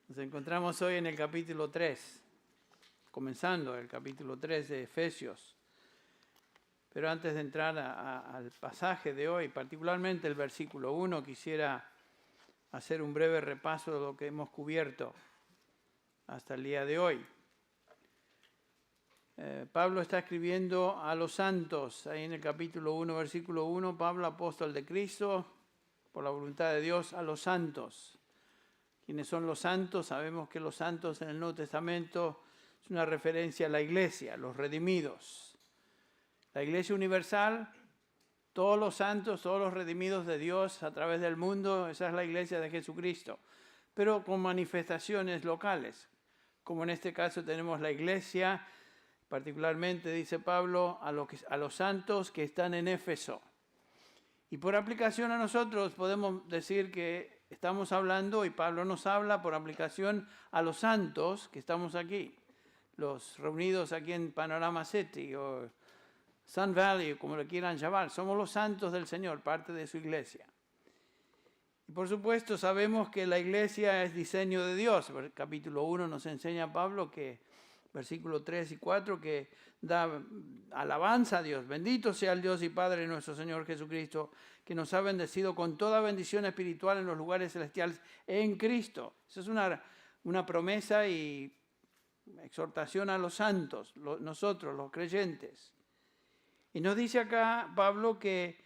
Nos encontramos hoy en el capítulo 3, comenzando el capítulo 3 de Efesios. Pero antes de entrar al pasaje de hoy, particularmente el versículo 1, quisiera hacer un breve repaso de lo que hemos cubierto hasta el día de hoy. Pablo está escribiendo a los santos, ahí en el capítulo 1, versículo 1, Pablo, apóstol de Cristo, por la voluntad de Dios, a los santos. ¿Quiénes son los santos? Sabemos que los santos en el Nuevo Testamento es una referencia a la iglesia, los redimidos. La iglesia universal, todos los santos, todos los redimidos de Dios a través del mundo, esa es la iglesia de Jesucristo, pero con manifestaciones locales, como en este caso tenemos la iglesia, particularmente, dice Pablo, a los santos que están en Éfeso. Y por aplicación a nosotros podemos decir que estamos hablando, y Pablo nos habla por aplicación a los santos que estamos aquí, los reunidos aquí en Panorama City o Sun Valley, como lo quieran llamar. Somos los santos del Señor, parte de su iglesia. Y por supuesto sabemos que la iglesia es diseño de Dios. El capítulo 1 nos enseña Pablo que, versículos 3 y 4, que da alabanza a Dios. Bendito sea el Dios y Padre de nuestro Señor Jesucristo, que nos ha bendecido con toda bendición espiritual en los lugares celestiales en Cristo. Esa es una promesa y exhortación a los santos, nosotros, los creyentes. Y nos dice acá Pablo que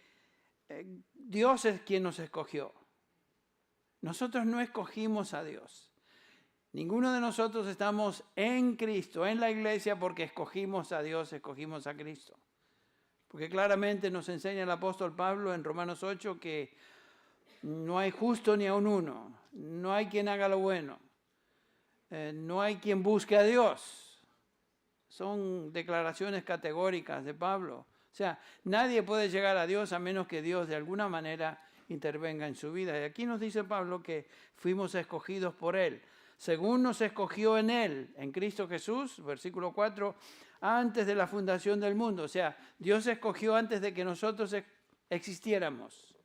Dios es quien nos escogió. Nosotros no escogimos a Dios. Ninguno de nosotros estamos en Cristo, en la iglesia, porque escogimos a Dios, escogimos a Cristo. Porque claramente nos enseña el apóstol Pablo en Romanos 8 que no hay justo ni aun uno, no hay quien haga lo bueno, no hay quien busque a Dios. Son declaraciones categóricas de Pablo. O sea, nadie puede llegar a Dios a menos que Dios de alguna manera intervenga en su vida. Y aquí nos dice Pablo que fuimos escogidos por Él. Según nos escogió en Él, en Cristo Jesús, versículo 4, antes de la fundación del mundo. O sea, Dios escogió antes de que nosotros existiéramos,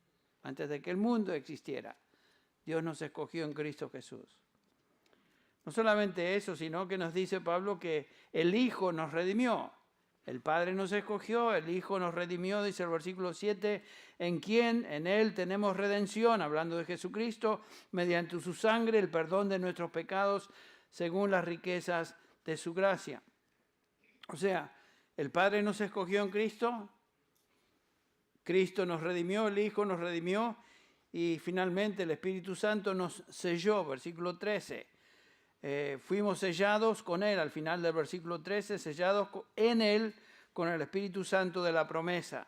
antes de que el mundo existiera. Dios nos escogió en Cristo Jesús. No solamente eso, sino que nos dice Pablo que el Hijo nos redimió. El Padre nos escogió, el Hijo nos redimió, dice el versículo 7, en quien, en Él tenemos redención, hablando de Jesucristo, mediante su sangre, el perdón de nuestros pecados, según las riquezas de su gracia. O sea, el Padre nos escogió en Cristo, Cristo nos redimió, el Hijo nos redimió, y finalmente el Espíritu Santo nos selló, versículo 13. Fuimos sellados con Él, al final del versículo 13, sellados en Él con el Espíritu Santo de la promesa.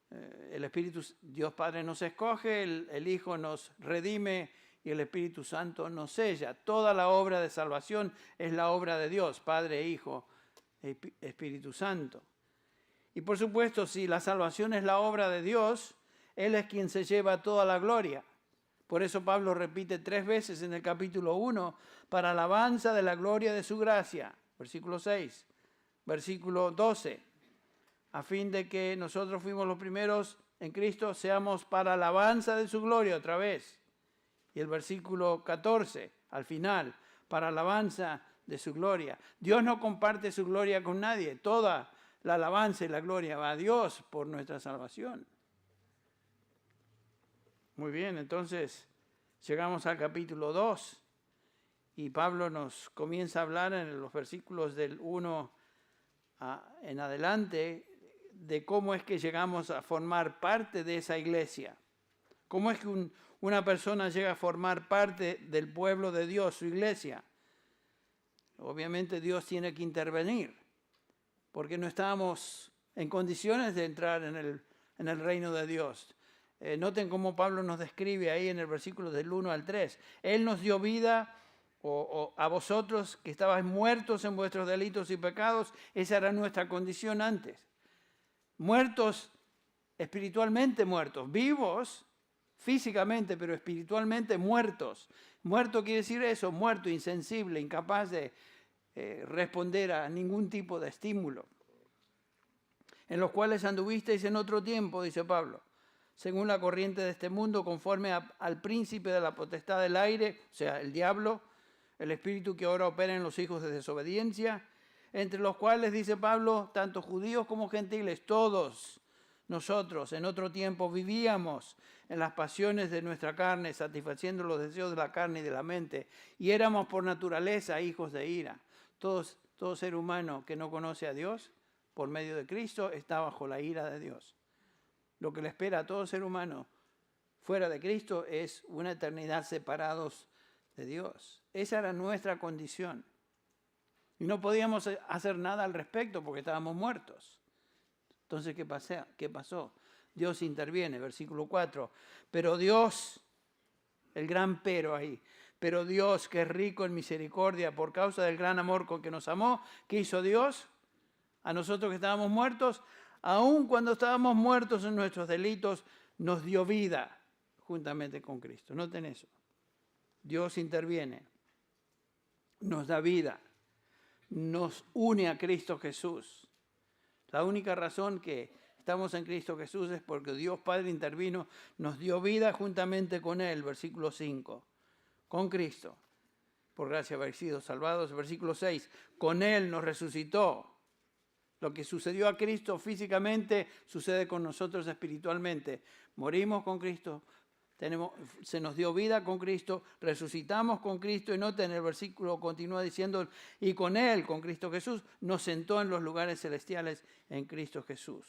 El Espíritu, Dios Padre nos escoge, el Hijo nos redime y el Espíritu Santo nos sella. Toda la obra de salvación es la obra de Dios, Padre, Hijo, Espíritu Santo. Y por supuesto, si la salvación es la obra de Dios, Él es quien se lleva toda la gloria. Por eso Pablo repite 3 veces en el capítulo 1, para alabanza de la gloria de su gracia, versículo 6, versículo 12, a fin de que nosotros fuimos los primeros en Cristo, seamos para alabanza de su gloria otra vez. Y el versículo 14, al final, para alabanza de su gloria. Dios no comparte su gloria con nadie, toda la alabanza y la gloria va a Dios por nuestra salvación. Muy bien, entonces llegamos al capítulo 2 y Pablo nos comienza a hablar en los versículos del 1 en adelante de cómo es que llegamos a formar parte de esa iglesia. Cómo es que una persona llega a formar parte del pueblo de Dios, su iglesia. Obviamente Dios tiene que intervenir porque no estábamos en condiciones de entrar en el reino de Dios. Noten cómo Pablo nos describe ahí en el versículo del 1 al 3. Él nos dio vida a vosotros que estabais muertos en vuestros delitos y pecados. Esa era nuestra condición antes. Muertos, espiritualmente muertos. Vivos físicamente, pero espiritualmente muertos. Muerto quiere decir eso, muerto, insensible, incapaz de responder a ningún tipo de estímulo. En los cuales anduvisteis en otro tiempo, dice Pablo. según la corriente de este mundo, conforme al príncipe de la potestad del aire, o sea, el diablo, el espíritu que ahora opera en los hijos de desobediencia, entre los cuales, dice Pablo, tanto judíos como gentiles, todos nosotros en otro tiempo vivíamos en las pasiones de nuestra carne, satisfaciendo los deseos de la carne y de la mente, y éramos por naturaleza hijos de ira. Todo ser humano que no conoce a Dios, por medio de Cristo, está bajo la ira de Dios. Lo que le espera a todo ser humano fuera de Cristo es una eternidad separados de Dios. Esa era nuestra condición. Y no podíamos hacer nada al respecto porque estábamos muertos. Entonces, ¿qué pasó? Dios interviene, versículo 4. Pero Dios, el gran pero ahí, pero Dios, que es rico en misericordia por causa del gran amor con que nos amó, ¿qué hizo Dios? A nosotros que estábamos muertos, aun cuando estábamos muertos en nuestros delitos, nos dio vida juntamente con Cristo. Noten eso. Dios interviene, nos da vida, nos une a Cristo Jesús. La única razón que estamos en Cristo Jesús es porque Dios Padre intervino, nos dio vida juntamente con Él, versículo 5, con Cristo. Por gracia habéis sido salvados, versículo 6, con Él nos resucitó. Lo que sucedió a Cristo físicamente sucede con nosotros espiritualmente. Morimos con Cristo, se nos dio vida con Cristo, resucitamos con Cristo, y noten, el versículo continúa diciendo, y con Él, con Cristo Jesús, nos sentó en los lugares celestiales en Cristo Jesús.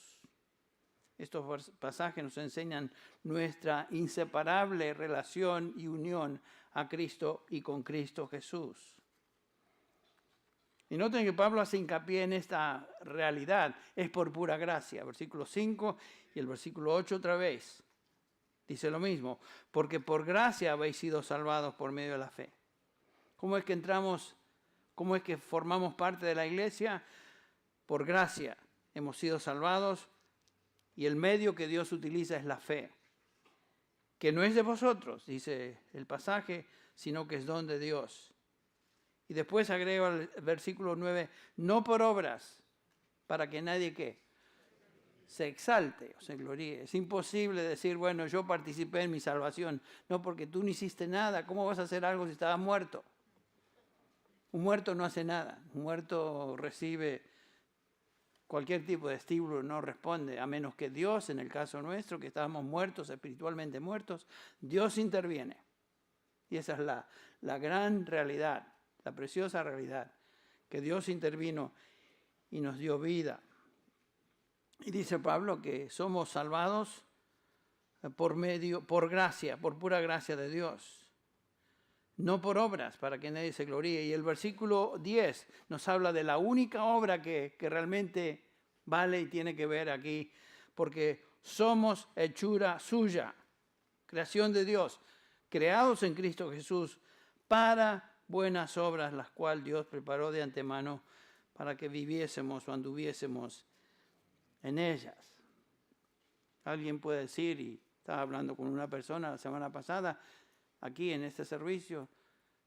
Estos pasajes nos enseñan nuestra inseparable relación y unión a Cristo y con Cristo Jesús. Y noten que Pablo hace hincapié en esta realidad, es por pura gracia. Versículo 5 y el versículo 8 otra vez. Dice lo mismo, porque por gracia habéis sido salvados por medio de la fe. ¿Cómo es que entramos, cómo es que formamos parte de la iglesia? Por gracia hemos sido salvados y el medio que Dios utiliza es la fe. Que no es de vosotros, dice el pasaje, sino que es don de Dios. Y después agrega el versículo 9, no por obras, para que nadie ¿qué? Se exalte o se gloríe. Es imposible decir, bueno, yo participé en mi salvación. No, porque tú no hiciste nada. ¿Cómo vas a hacer algo si estabas muerto? Un muerto no hace nada. Un muerto recibe cualquier tipo de estímulo, no responde, a menos que Dios, en el caso nuestro, que estábamos muertos, espiritualmente muertos, Dios interviene. Y esa es la gran realidad, la preciosa realidad, que Dios intervino y nos dio vida. Y dice Pablo que somos salvados por gracia, por pura gracia de Dios. No por obras, para que nadie se gloríe. Y el versículo 10 nos habla de la única obra que realmente vale y tiene que ver aquí, porque somos hechura suya, creación de Dios, creados en Cristo Jesús para buenas obras, las cuales Dios preparó de antemano para que viviésemos o anduviésemos en ellas. Alguien puede decir, y estaba hablando con una persona la semana pasada, aquí en este servicio,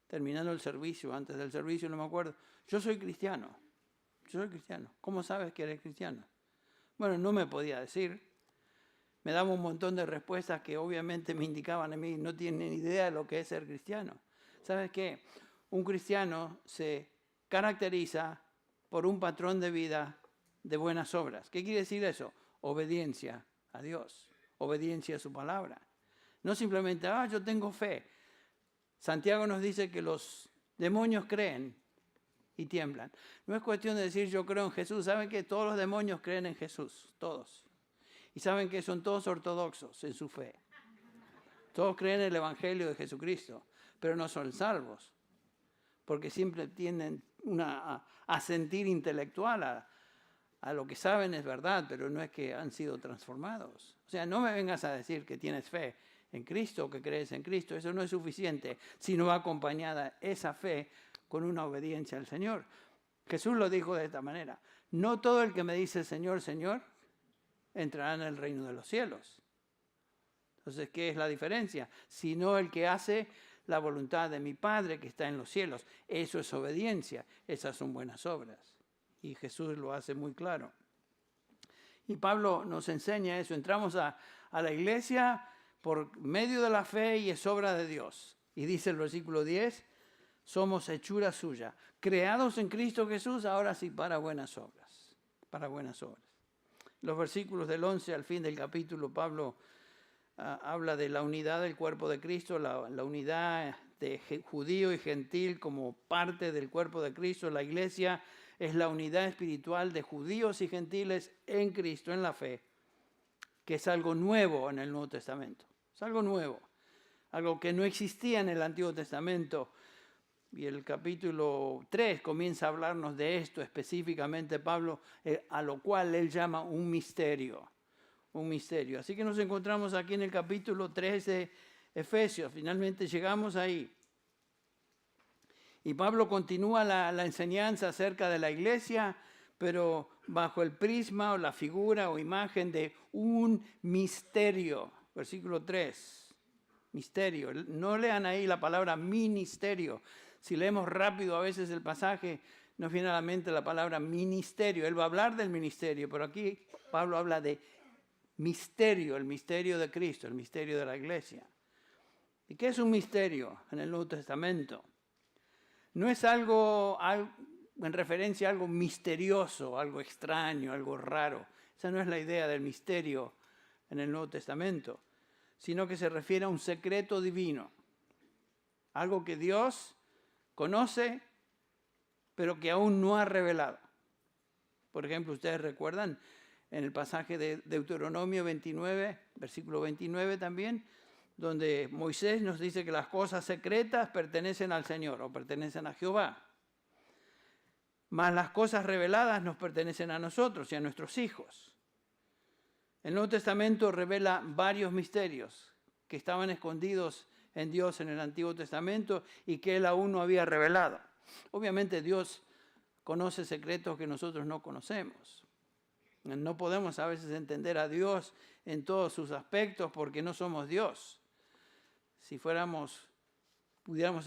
terminando el servicio, antes del servicio, no me acuerdo, yo soy cristiano. ¿Cómo sabes que eres cristiano? Bueno, no me podía decir. Me daba un montón de respuestas que obviamente me indicaban a mí, no tienen ni idea de lo que es ser cristiano. ¿Sabes qué? Un cristiano se caracteriza por un patrón de vida de buenas obras. ¿Qué quiere decir eso? Obediencia a Dios, obediencia a su palabra. No simplemente, yo tengo fe. Santiago nos dice que los demonios creen y tiemblan. No es cuestión de decir yo creo en Jesús. ¿Saben que todos los demonios creen en Jesús? Todos. Y saben que son todos ortodoxos en su fe. Todos creen en el Evangelio de Jesucristo, pero no son salvos. Porque siempre tienden a sentir intelectual a lo que saben es verdad, pero no es que han sido transformados. O sea, no me vengas a decir que tienes fe en Cristo, que crees en Cristo. Eso no es suficiente si no va acompañada esa fe con una obediencia al Señor. Jesús lo dijo de esta manera: no todo el que me dice Señor, Señor, entrará en el reino de los cielos. Entonces, ¿qué es la diferencia? Sino el que hace la voluntad de mi Padre que está en los cielos. Eso es obediencia, esas son buenas obras. Y Jesús lo hace muy claro. Y Pablo nos enseña eso. Entramos a la iglesia por medio de la fe y es obra de Dios. Y dice el versículo 10, somos hechura suya, creados en Cristo Jesús, ahora sí para buenas obras. Para buenas obras. Los versículos del 11 al fin del capítulo, Pablo habla de la unidad del cuerpo de Cristo, la unidad de judío y gentil como parte del cuerpo de Cristo. La iglesia es la unidad espiritual de judíos y gentiles en Cristo, en la fe, que es algo nuevo en el Nuevo Testamento. Es algo nuevo, algo que no existía en el Antiguo Testamento. Y el capítulo 3 comienza a hablarnos de esto específicamente Pablo, a lo cual él llama un misterio. Un misterio. Así que nos encontramos aquí en el capítulo 3 de Efesios. Finalmente llegamos ahí. Y Pablo continúa la enseñanza acerca de la iglesia, pero bajo el prisma o la figura o imagen de un misterio. Versículo 3. Misterio. No lean ahí la palabra ministerio. Si leemos rápido a veces el pasaje, nos viene a la mente la palabra ministerio. Él va a hablar del ministerio, pero aquí Pablo habla de misterio, el misterio de Cristo, el misterio de la iglesia. ¿Y qué es un misterio en el Nuevo Testamento? No es algo en referencia a algo misterioso, algo extraño, algo raro. Esa no es la idea del misterio en el Nuevo Testamento, sino que se refiere a un secreto divino. Algo que Dios conoce, pero que aún no ha revelado. Por ejemplo, ustedes recuerdan en el pasaje de Deuteronomio 29, versículo 29 también, donde Moisés nos dice que las cosas secretas pertenecen al Señor o pertenecen a Jehová. Mas las cosas reveladas nos pertenecen a nosotros y a nuestros hijos. El Nuevo Testamento revela varios misterios que estaban escondidos en Dios en el Antiguo Testamento y que Él aún no había revelado. Obviamente Dios conoce secretos que nosotros no conocemos. No podemos a veces entender a Dios en todos sus aspectos porque no somos Dios. Si pudiéramos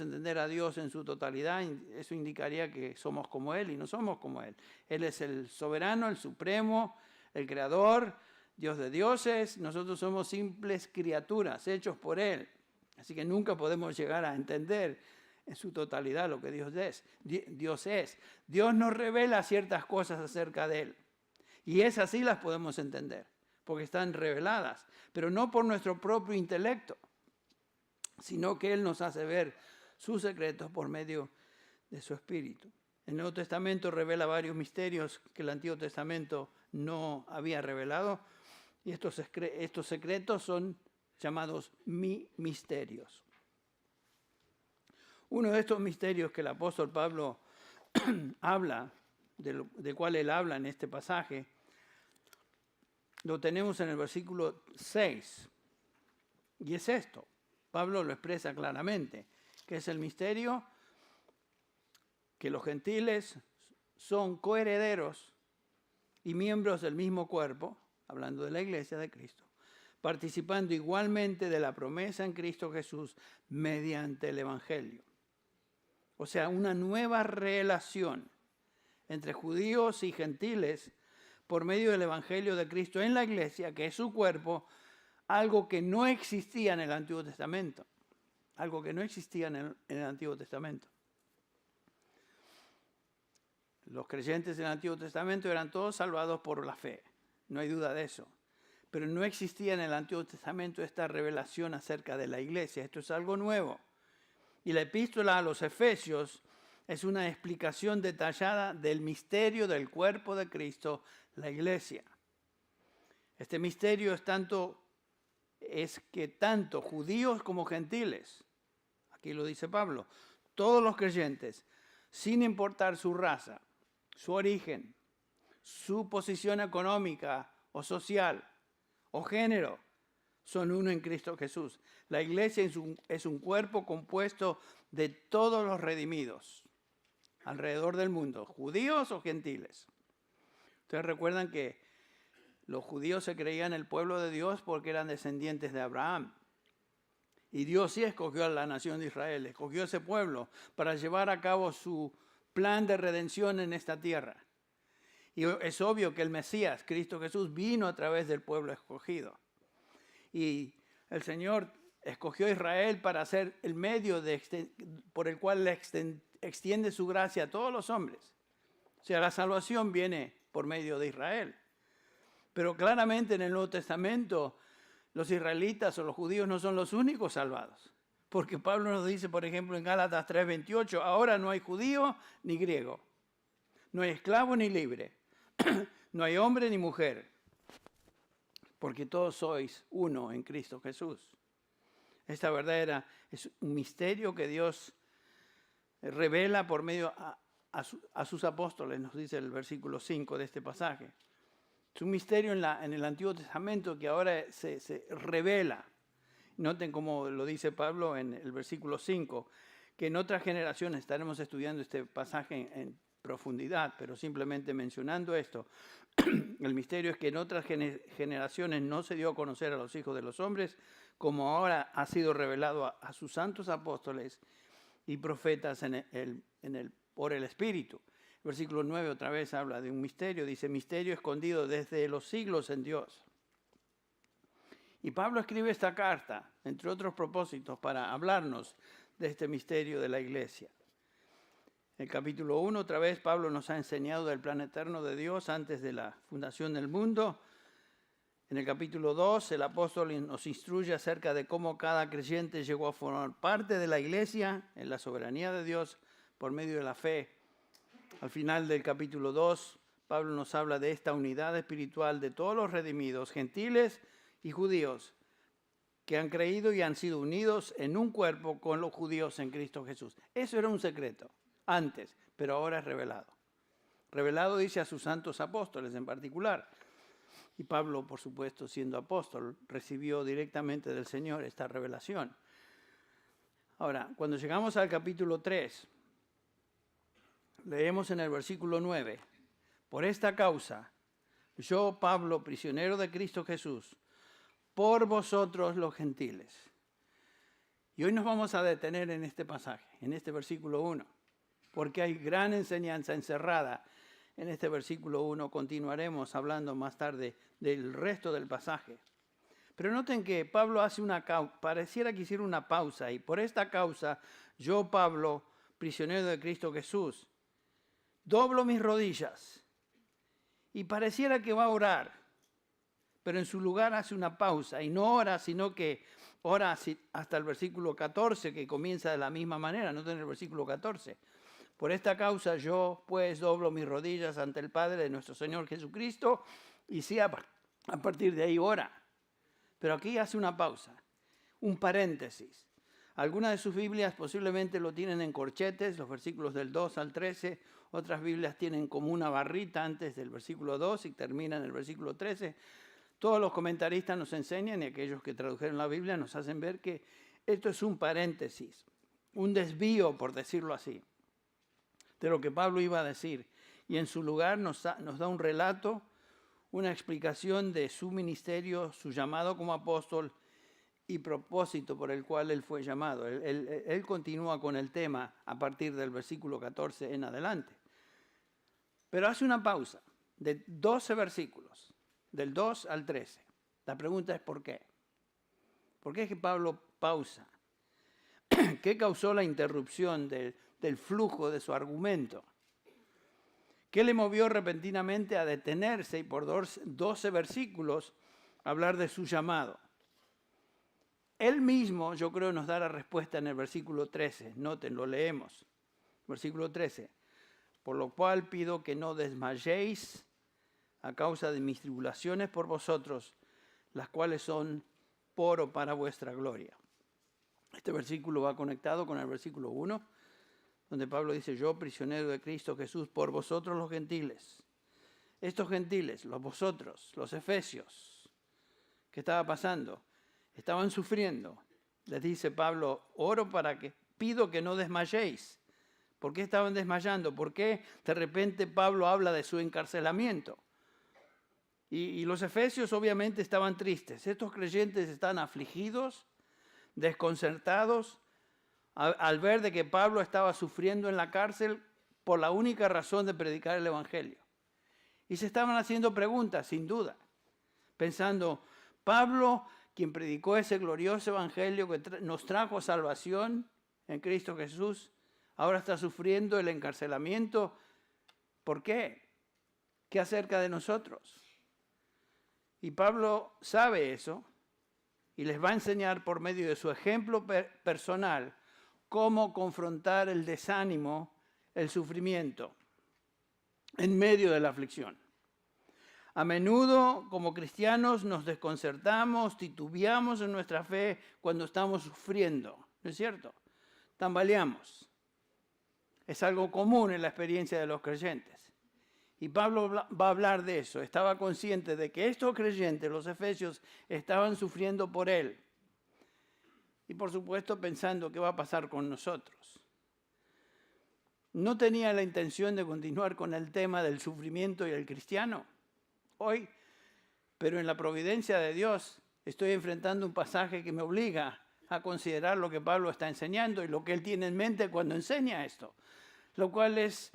entender a Dios en su totalidad, eso indicaría que somos como Él y no somos como Él. Él es el soberano, el supremo, el creador, Dios de dioses. Nosotros somos simples criaturas hechos por Él. Así que nunca podemos llegar a entender en su totalidad lo que Dios es. Dios nos revela ciertas cosas acerca de Él. Y esas sí las podemos entender, porque están reveladas, pero no por nuestro propio intelecto, sino que Él nos hace ver sus secretos por medio de su Espíritu. El Nuevo Testamento revela varios misterios que el Antiguo Testamento no había revelado, y estos secretos son llamados misterios. Uno de estos misterios que el apóstol Pablo habla, de cual él habla en este pasaje, lo tenemos en el versículo 6. Y es esto. Pablo lo expresa claramente, que es el misterio que los gentiles son coherederos y miembros del mismo cuerpo, hablando de la iglesia de Cristo, participando igualmente de la promesa en Cristo Jesús mediante el Evangelio. O sea, una nueva relación entre judíos y gentiles por medio del Evangelio de Cristo en la iglesia, que es su cuerpo, algo que no existía en el Antiguo Testamento. Algo que no existía en el Antiguo Testamento. Los creyentes del Antiguo Testamento eran todos salvados por la fe, no hay duda de eso. Pero no existía en el Antiguo Testamento esta revelación acerca de la iglesia. Esto es algo nuevo. Y la epístola a los Efesios es una explicación detallada del misterio del cuerpo de Cristo, la iglesia. Este misterio es que tanto judíos como gentiles, aquí lo dice Pablo, todos los creyentes, sin importar su raza, su origen, su posición económica o social o género, son uno en Cristo Jesús. La iglesia es un cuerpo compuesto de todos los redimidos alrededor del mundo, judíos o gentiles. Ustedes recuerdan que los judíos se creían el pueblo de Dios porque eran descendientes de Abraham. Y Dios sí escogió a la nación de Israel, escogió a ese pueblo para llevar a cabo su plan de redención en esta tierra. Y es obvio que el Mesías, Cristo Jesús, vino a través del pueblo escogido. Y el Señor escogió a Israel para ser el medio por el cual le extiende su gracia a todos los hombres. O sea, la salvación viene por medio de Israel. Pero claramente en el Nuevo Testamento los israelitas o los judíos no son los únicos salvados. Porque Pablo nos dice, por ejemplo, en Gálatas 3:28, ahora no hay judío ni griego, no hay esclavo ni libre, no hay hombre ni mujer, porque todos sois uno en Cristo Jesús. Esta verdad es un misterio que Dios revela por medio a sus apóstoles, nos dice el versículo 5 de este pasaje. Es un misterio en el Antiguo Testamento que ahora se revela. Noten cómo lo dice Pablo en el versículo 5, que en otras generaciones, estaremos estudiando este pasaje en profundidad, pero simplemente mencionando esto, el misterio es que en otras generaciones no se dio a conocer a los hijos de los hombres, como ahora ha sido revelado a sus santos apóstoles y profetas por el Espíritu. El versículo 9 otra vez habla de un misterio, dice, misterio escondido desde los siglos en Dios. Y Pablo escribe esta carta, entre otros propósitos, para hablarnos de este misterio de la iglesia. En el capítulo 1, otra vez, Pablo nos ha enseñado del plan eterno de Dios antes de la fundación del mundo. En el capítulo 2, el apóstol nos instruye acerca de cómo cada creyente llegó a formar parte de la iglesia en la soberanía de Dios por medio de la fe. Al final del capítulo 2, Pablo nos habla de esta unidad espiritual de todos los redimidos, gentiles y judíos, que han creído y han sido unidos en un cuerpo con los judíos en Cristo Jesús. Eso era un secreto antes, pero ahora es revelado. Revelado dice a sus santos apóstoles en particular. Y Pablo, por supuesto, siendo apóstol, recibió directamente del Señor esta revelación. Ahora, cuando llegamos al capítulo 3, leemos en el versículo 9, por esta causa, yo, Pablo, prisionero de Cristo Jesús, por vosotros los gentiles. Y hoy nos vamos a detener en este pasaje, en este versículo 1, porque hay gran enseñanza encerrada en este versículo 1. Continuaremos hablando más tarde del resto del pasaje. Pero noten que Pablo pareciera que hiciera una pausa, y por esta causa, yo, Pablo, prisionero de Cristo Jesús, doblo mis rodillas, y pareciera que va a orar. Pero en su lugar hace una pausa y no ora, sino que ora hasta el versículo 14, que comienza de la misma manera. Noten el versículo 14. Por esta causa yo pues doblo mis rodillas ante el Padre de nuestro Señor Jesucristo, y sí, a partir de ahí ora. Pero aquí hace una pausa, un paréntesis. Algunas de sus Biblias posiblemente lo tienen en corchetes, los versículos del 2 al 13. Otras Biblias tienen como una barrita antes del versículo 2 y terminan en el versículo 13. Todos los comentaristas nos enseñan, y aquellos que tradujeron la Biblia nos hacen ver que esto es un paréntesis, un desvío, por decirlo así, de lo que Pablo iba a decir. Y en su lugar nos da un relato, una explicación de su ministerio, su llamado como apóstol y propósito por el cual él fue llamado. Él continúa con el tema a partir del versículo 14 en adelante. Pero hace una pausa de 12 versículos. Del 2 al 13. La pregunta es ¿por qué? ¿Por qué es que Pablo pausa? ¿Qué causó la interrupción del flujo de su argumento? ¿Qué le movió repentinamente a detenerse y por 12 versículos hablar de su llamado? Él mismo, yo creo, nos da la respuesta en el versículo 13. Noten, lo leemos. Versículo 13. Por lo cual pido que no desmayéis a causa de mis tribulaciones por vosotros, las cuales son por o para vuestra gloria. Este versículo va conectado con el versículo 1, donde Pablo dice, yo, prisionero de Cristo Jesús, por vosotros los gentiles. Estos gentiles, los vosotros, los efesios, ¿qué estaba pasando? Estaban sufriendo. Les dice Pablo, pido que no desmayéis. ¿Por qué estaban desmayando? ¿Por qué de repente Pablo habla de su encarcelamiento? Y los efesios obviamente estaban tristes. Estos creyentes están afligidos, desconcertados, al ver de que Pablo estaba sufriendo en la cárcel por la única razón de predicar el Evangelio. Y se estaban haciendo preguntas, sin duda, pensando, Pablo, quien predicó ese glorioso evangelio que nos trajo salvación en Cristo Jesús, ahora está sufriendo el encarcelamiento. ¿Por qué? ¿Qué acerca de nosotros? Y Pablo sabe eso y les va a enseñar por medio de su ejemplo personal cómo confrontar el desánimo, el sufrimiento en medio de la aflicción. A menudo, como cristianos, nos desconcertamos, titubeamos en nuestra fe cuando estamos sufriendo, ¿no es cierto? Tambaleamos. Es algo común en la experiencia de los creyentes. Y Pablo va a hablar de eso. Estaba consciente de que estos creyentes, los efesios, estaban sufriendo por él. Y por supuesto pensando qué va a pasar con nosotros. No tenía la intención de continuar con el tema del sufrimiento y el cristiano hoy, pero en la providencia de Dios estoy enfrentando un pasaje que me obliga a considerar lo que Pablo está enseñando y lo que él tiene en mente cuando enseña esto, lo cual es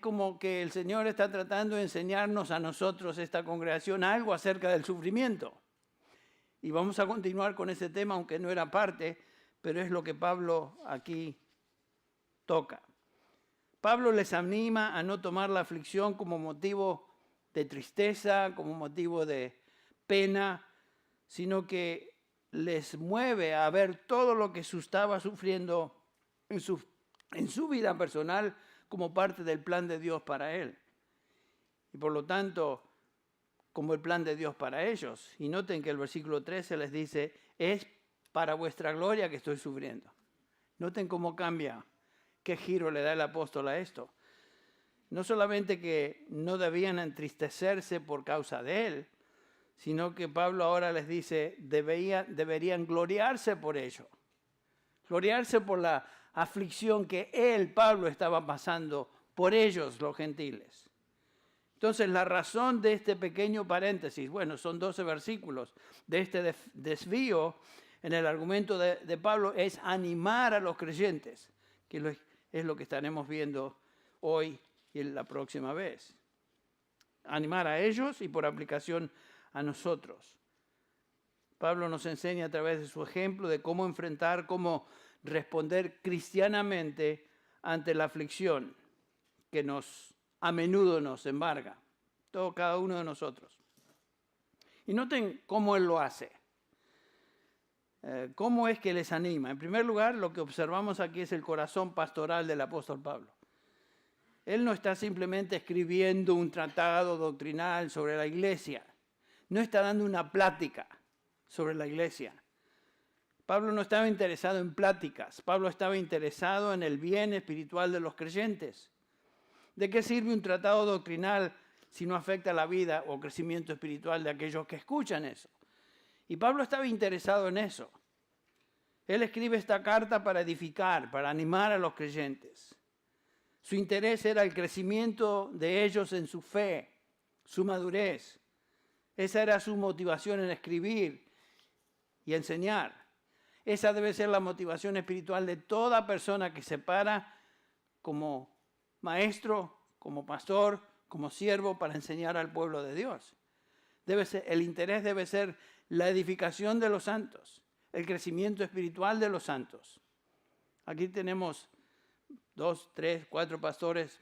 como que el Señor está tratando de enseñarnos a nosotros, esta congregación, algo acerca del sufrimiento. Y vamos a continuar con ese tema, aunque no era parte, pero es lo que Pablo aquí toca. Pablo les anima a no tomar la aflicción como motivo de tristeza, como motivo de pena, sino que les mueve a ver todo lo que estaba sufriendo en su vida personal como parte del plan de Dios para él. Y por lo tanto, como el plan de Dios para ellos. Y noten que el versículo 13 les dice, es para vuestra gloria que estoy sufriendo. Noten cómo cambia, qué giro le da el apóstol a esto. No solamente que no debían entristecerse por causa de él, sino que Pablo ahora les dice, deberían gloriarse por ello. Gloriarse por la aflicción que él, Pablo, estaba pasando por ellos, los gentiles. Entonces, la razón de este pequeño paréntesis, bueno, son 12 versículos, de este desvío en el argumento de Pablo, es animar a los creyentes, que es lo que estaremos viendo hoy y la próxima vez. Animar a ellos y por aplicación a nosotros. Pablo nos enseña a través de su ejemplo de cómo enfrentar, cómo responder cristianamente ante la aflicción que a menudo nos embarga, cada uno de nosotros. Y noten cómo él lo hace. ¿Cómo es que les anima? En primer lugar, lo que observamos aquí es el corazón pastoral del apóstol Pablo. Él no está simplemente escribiendo un tratado doctrinal sobre la iglesia. No está dando una plática sobre la iglesia. Pablo no estaba interesado en pláticas. Pablo estaba interesado en el bien espiritual de los creyentes. ¿De qué sirve un tratado doctrinal si no afecta la vida o crecimiento espiritual de aquellos que escuchan eso? Y Pablo estaba interesado en eso. Él escribe esta carta para edificar, para animar a los creyentes. Su interés era el crecimiento de ellos en su fe, su madurez. Esa era su motivación en escribir y enseñar. Esa debe ser la motivación espiritual de toda persona que se para como maestro, como pastor, como siervo para enseñar al pueblo de Dios. El interés debe ser la edificación de los santos, el crecimiento espiritual de los santos. Aquí tenemos 2, 3, 4 pastores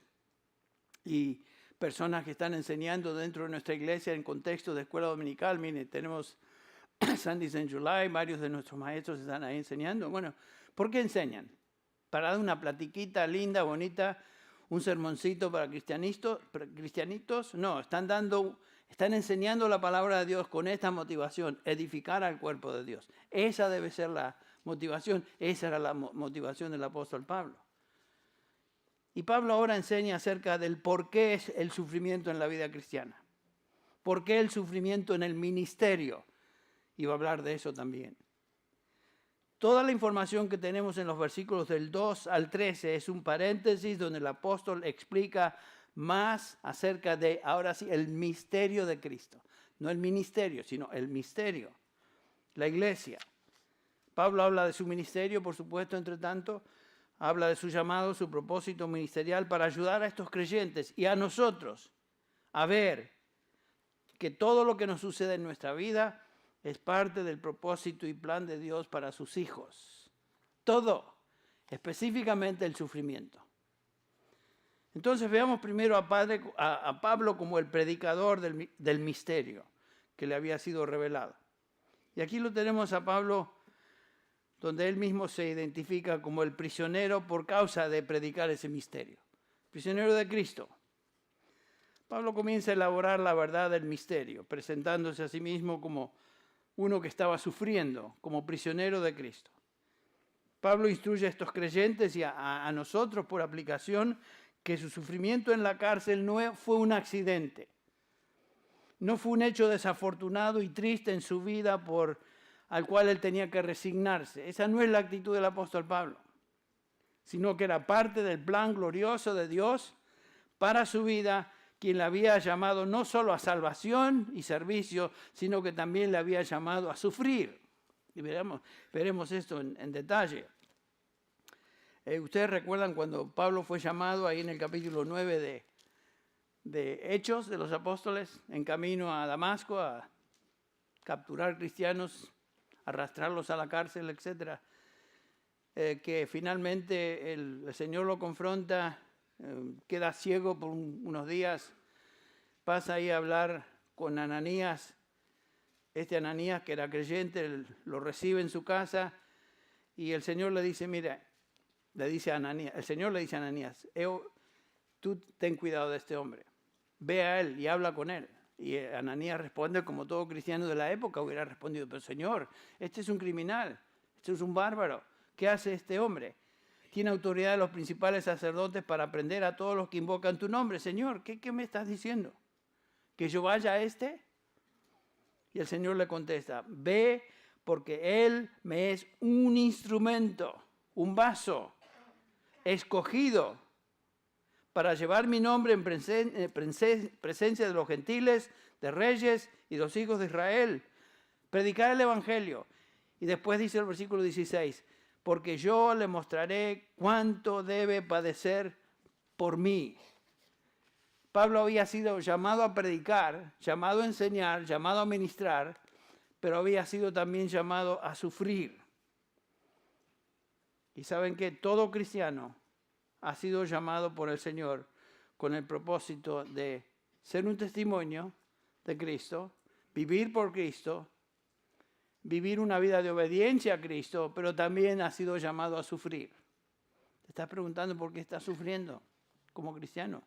y personas que están enseñando dentro de nuestra iglesia en contexto de escuela dominical. Miren, tenemos Sundays in July, varios de nuestros maestros están ahí enseñando. Bueno, ¿por qué enseñan? Para dar una platiquita linda, bonita, un sermoncito para cristianitos. No, están enseñando la palabra de Dios con esta motivación, edificar al cuerpo de Dios. Esa debe ser la motivación, esa era la motivación del apóstol Pablo. Y Pablo ahora enseña acerca del por qué es el sufrimiento en la vida cristiana. ¿Por qué el sufrimiento en el ministerio? Y va a hablar de eso también. Toda la información que tenemos en los versículos del 2 al 13 es un paréntesis donde el apóstol explica más acerca de, ahora sí, el misterio de Cristo. No el ministerio, sino el misterio. La iglesia. Pablo habla de su ministerio, por supuesto, entre tanto. Habla de su llamado, su propósito ministerial para ayudar a estos creyentes y a nosotros a ver que todo lo que nos sucede en nuestra vida es parte del propósito y plan de Dios para sus hijos. Todo, específicamente el sufrimiento. Entonces veamos primero a Pablo como el predicador del misterio que le había sido revelado. Y aquí lo tenemos a Pablo, donde él mismo se identifica como el prisionero por causa de predicar ese misterio. Prisionero de Cristo. Pablo comienza a elaborar la verdad del misterio, presentándose a sí mismo como uno que estaba sufriendo, como prisionero de Cristo. Pablo instruye a estos creyentes y a nosotros por aplicación que su sufrimiento en la cárcel no fue un accidente. No fue un hecho desafortunado y triste en su vida al cual él tenía que resignarse. Esa no es la actitud del apóstol Pablo, sino que era parte del plan glorioso de Dios para su vida, quien le había llamado no solo a salvación y servicio, sino que también le había llamado a sufrir. Y veremos esto en detalle. Ustedes recuerdan cuando Pablo fue llamado ahí en el capítulo 9 de Hechos de los Apóstoles, en camino a Damasco, a capturar cristianos, arrastrarlos a la cárcel, etc. Que finalmente el Señor lo confronta, queda ciego por unos días, pasa ahí a hablar con Ananías. Este Ananías, que era creyente, lo recibe en su casa y el Señor le dice, mira, el Señor le dice a Ananías, tú ten cuidado de este hombre, ve a él y habla con él. Y Ananías responde como todo cristiano de la época hubiera respondido, pero Señor, este es un criminal, este es un bárbaro, ¿qué hace este hombre? Tiene autoridad de los principales sacerdotes para prender a todos los que invocan tu nombre. Señor, ¿qué me estás diciendo? ¿Que yo vaya a este? Y el Señor le contesta, ve porque él me es un instrumento, un vaso, escogido para llevar mi nombre en presencia de los gentiles, de reyes y de los hijos de Israel. Predicar el evangelio. Y después dice el versículo 16, porque yo le mostraré cuánto debe padecer por mí. Pablo había sido llamado a predicar, llamado a enseñar, llamado a ministrar, pero había sido también llamado a sufrir. Y saben que todo cristiano ha sido llamado por el Señor con el propósito de ser un testimonio de Cristo, vivir por Cristo, vivir una vida de obediencia a Cristo, pero también ha sido llamado a sufrir. Te estás preguntando por qué estás sufriendo como cristiano.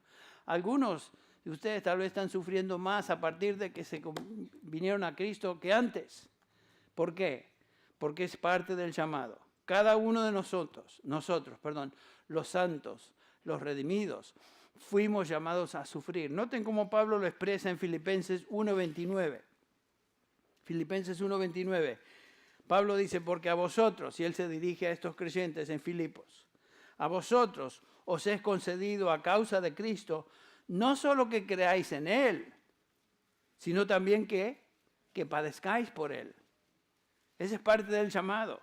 Algunos de ustedes tal vez están sufriendo más a partir de que se vinieron a Cristo que antes. ¿Por qué? Porque es parte del llamado. Cada uno de nosotros, los santos, los redimidos, fuimos llamados a sufrir. Noten cómo Pablo lo expresa en Filipenses 1:29. Filipenses 1:29. Pablo dice, porque a vosotros, y él se dirige a estos creyentes en Filipos, a vosotros os es concedido a causa de Cristo, no solo que creáis en Él, sino también que padezcáis por Él. Ese es parte del llamado.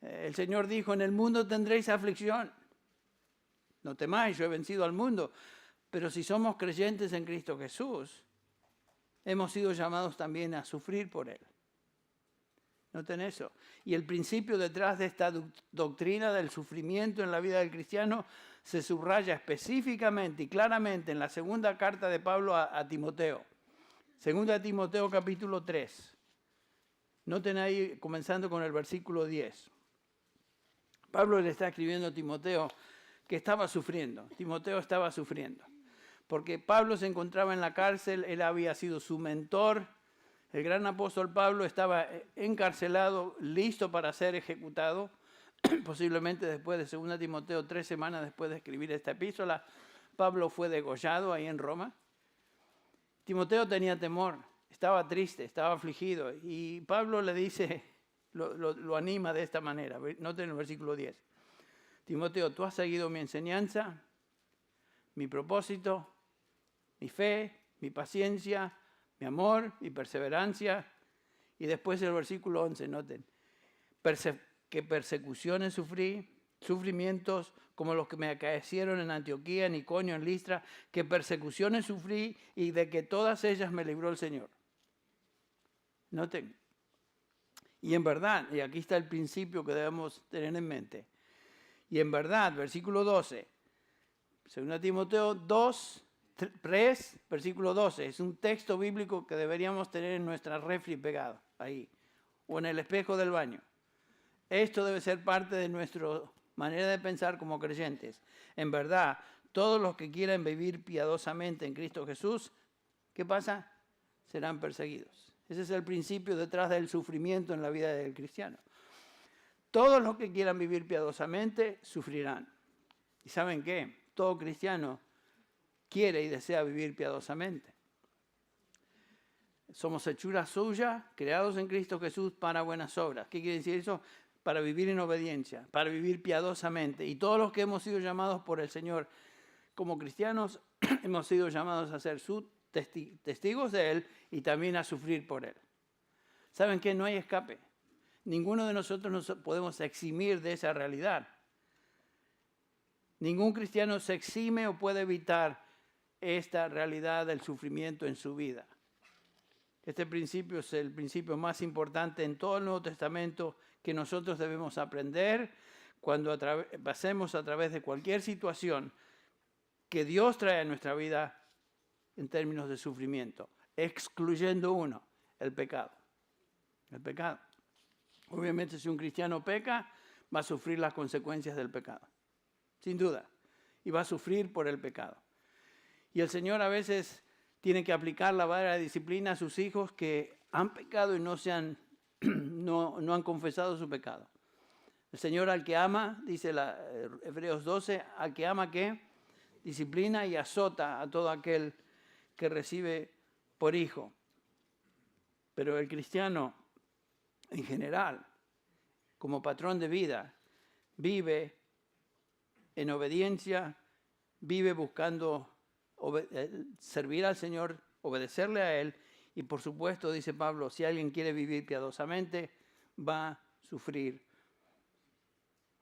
El Señor dijo, en el mundo tendréis aflicción. No temáis, yo he vencido al mundo. Pero si somos creyentes en Cristo Jesús, hemos sido llamados también a sufrir por Él. Noten eso. Y el principio detrás de esta doctrina del sufrimiento en la vida del cristiano se subraya específicamente y claramente en la segunda carta de Pablo a Timoteo. Segunda Timoteo capítulo 3. Noten ahí, comenzando con el versículo 10. Pablo le está escribiendo a Timoteo que estaba sufriendo. Timoteo estaba sufriendo. Porque Pablo se encontraba en la cárcel, él había sido su mentor. El gran apóstol Pablo estaba encarcelado, listo para ser ejecutado. Posiblemente después de 2 Timoteo, 3 semanas después de escribir esta epístola, Pablo fue degollado ahí en Roma. Timoteo tenía temor, estaba triste, estaba afligido. Y Pablo le dice, lo anima de esta manera. Noten el versículo 10. Timoteo, tú has seguido mi enseñanza, mi propósito, mi fe, mi paciencia, mi amor, mi perseverancia. Y después el versículo 11, noten. Que persecuciones sufrí, sufrimientos como los que me acaecieron en Antioquía, en Iconio, en Listra, que persecuciones sufrí y de que todas ellas me libró el Señor. Noten. Y en verdad, y aquí está el principio que debemos tener en mente. Y en verdad, versículo 12, 2 Timoteo 2, 3, versículo 12, es un texto bíblico que deberíamos tener en nuestra refri pegado, ahí, o en el espejo del baño. Esto debe ser parte de nuestra manera de pensar como creyentes. En verdad, todos los que quieran vivir piadosamente en Cristo Jesús, ¿qué pasa? Serán perseguidos. Ese es el principio detrás del sufrimiento en la vida del cristiano. Todos los que quieran vivir piadosamente sufrirán. ¿Y saben qué? Todo cristiano quiere y desea vivir piadosamente. Somos hechura suya, creados en Cristo Jesús para buenas obras. ¿Qué quiere decir eso? Para vivir en obediencia, para vivir piadosamente. Y todos los que hemos sido llamados por el Señor como cristianos, hemos sido llamados a ser sus testigos de Él y también a sufrir por Él. ¿Saben qué? No hay escape. Ninguno de nosotros nos podemos eximir de esa realidad. Ningún cristiano se exime o puede evitar esta realidad del sufrimiento en su vida. Este principio es el principio más importante en todo el Nuevo Testamento que nosotros debemos aprender cuando pasemos a través de cualquier situación que Dios trae a nuestra vida en términos de sufrimiento, excluyendo uno, el pecado. El pecado. Obviamente, si un cristiano peca, va a sufrir las consecuencias del pecado, sin duda, y va a sufrir por el pecado. Y el Señor a veces tiene que aplicar la vara de disciplina a sus hijos que han pecado y no han confesado su pecado. El Señor al que ama, dice Hebreos 12, al que ama, ¿qué? Disciplina y azota a todo aquel que recibe por hijo. Pero el cristiano, en general, como patrón de vida, vive en obediencia, vive buscando servir al Señor, obedecerle a Él, y por supuesto, dice Pablo, si alguien quiere vivir piadosamente, va a sufrir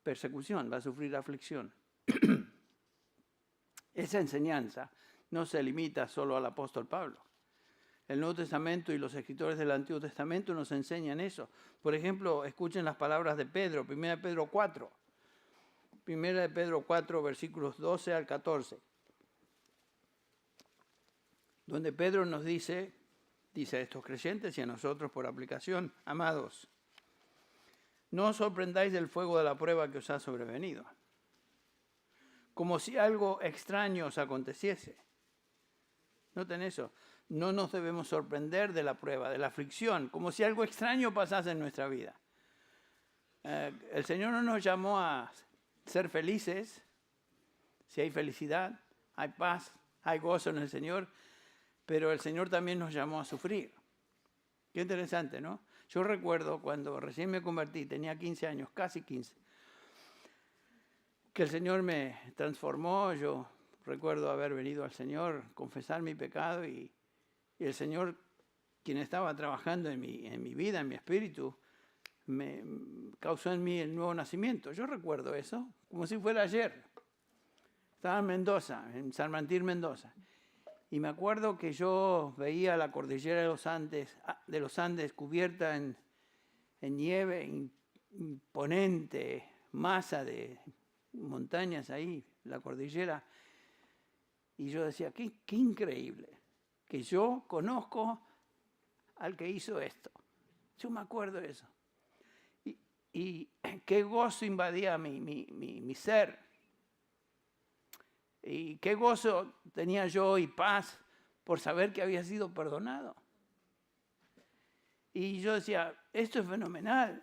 persecución, va a sufrir aflicción. Esa enseñanza no se limita solo al apóstol Pablo. El Nuevo Testamento y los escritores del Antiguo Testamento nos enseñan eso. Por ejemplo, escuchen las palabras de Pedro, 1 Pedro 4. 1 Pedro 4, versículos 12 al 14. Donde Pedro nos dice a estos creyentes y a nosotros por aplicación, amados, no os sorprendáis del fuego de la prueba que os ha sobrevenido, como si algo extraño os aconteciese. Noten eso. No nos debemos sorprender de la prueba, de la aflicción, como si algo extraño pasase en nuestra vida. El Señor no nos llamó a ser felices. Si hay felicidad, hay paz, hay gozo en el Señor, pero el Señor también nos llamó a sufrir. Qué interesante, ¿no? Yo recuerdo cuando recién me convertí, tenía 15 años, casi 15, que el Señor me transformó. Yo recuerdo haber venido al Señor, confesar mi pecado y el Señor, quien estaba trabajando en mi vida, en mi espíritu, me causó en mí el nuevo nacimiento. Yo recuerdo eso como si fuera ayer. Estaba en Mendoza, en San Martín, Mendoza. Y me acuerdo que yo veía la cordillera de los Andes cubierta en nieve imponente, masa de montañas ahí, la cordillera. Y yo decía, qué increíble, que yo conozco al que hizo esto. Yo me acuerdo de eso. Y qué gozo invadía mi ser. Y qué gozo tenía yo y paz por saber que había sido perdonado. Y yo decía, esto es fenomenal.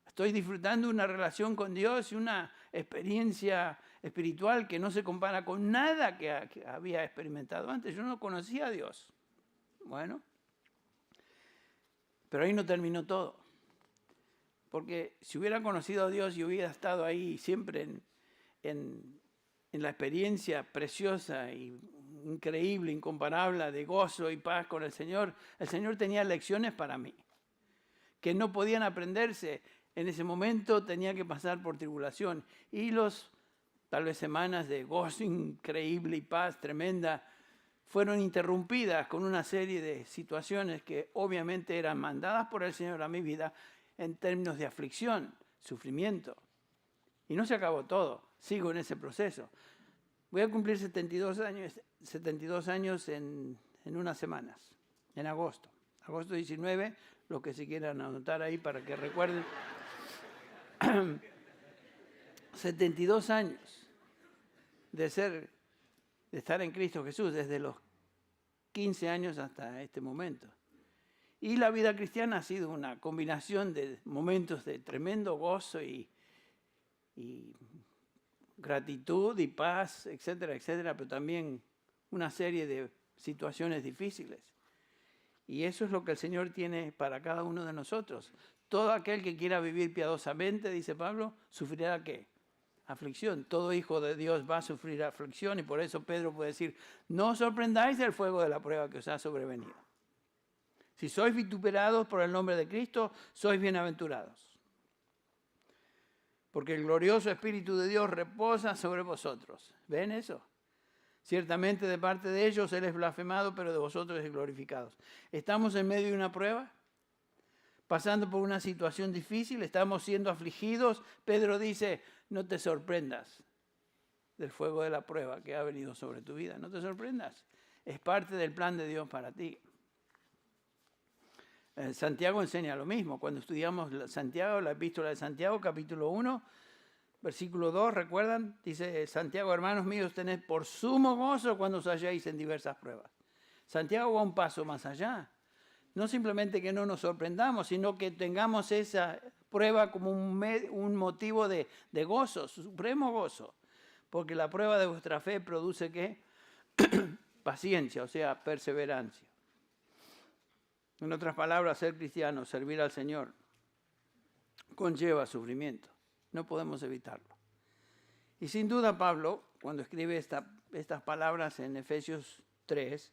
Estoy disfrutando una relación con Dios y una experiencia espiritual que no se compara con nada que había experimentado antes. Yo no conocía a Dios. Bueno, pero ahí no terminó todo. Porque si hubiera conocido a Dios y hubiera estado ahí siempre en la experiencia preciosa y increíble, incomparable de gozo y paz con el Señor tenía lecciones para mí que no podían aprenderse en ese momento tenía que pasar por tribulación y tal vez semanas de gozo increíble y paz tremenda fueron interrumpidas con una serie de situaciones que obviamente eran mandadas por el Señor a mi vida en términos de aflicción, sufrimiento. Y no se acabó todo, sigo en ese proceso. Voy a cumplir 72 años en unas semanas, en agosto. Agosto 19, los que se quieran anotar ahí para que recuerden. 72 años de estar en Cristo Jesús, desde los 15 años hasta este momento. Y la vida cristiana ha sido una combinación de momentos de tremendo gozo y gratitud y paz, etcétera, etcétera, pero también una serie de situaciones difíciles. Y eso es lo que el Señor tiene para cada uno de nosotros. Todo aquel que quiera vivir piadosamente, dice Pablo, sufrirá ¿qué? Aflicción. Todo hijo de Dios va a sufrir aflicción y por eso Pedro puede decir, no os sorprendáis del fuego de la prueba que os ha sobrevenido. Si sois vituperados por el nombre de Cristo, sois bienaventurados. Porque el glorioso Espíritu de Dios reposa sobre vosotros. ¿Ven eso? Ciertamente de parte de ellos Él es blasfemado, pero de vosotros es glorificado. ¿Estamos en medio de una prueba? ¿Pasando por una situación difícil? ¿Estamos siendo afligidos? Pedro dice, no te sorprendas del fuego de la prueba que ha venido sobre tu vida. No te sorprendas. Es parte del plan de Dios para ti. Santiago enseña lo mismo. Cuando estudiamos Santiago, la epístola de Santiago, capítulo 1, versículo 2, ¿recuerdan? Dice Santiago, hermanos míos, tened por sumo gozo cuando os halléis en diversas pruebas. Santiago va un paso más allá. No simplemente que no nos sorprendamos, sino que tengamos esa prueba como un motivo de gozo, supremo gozo. Porque la prueba de vuestra fe produce ¿qué? Paciencia, o sea, perseverancia. En otras palabras, ser cristiano, servir al Señor, conlleva sufrimiento. No podemos evitarlo. Y sin duda Pablo, cuando escribe estas palabras en Efesios 3,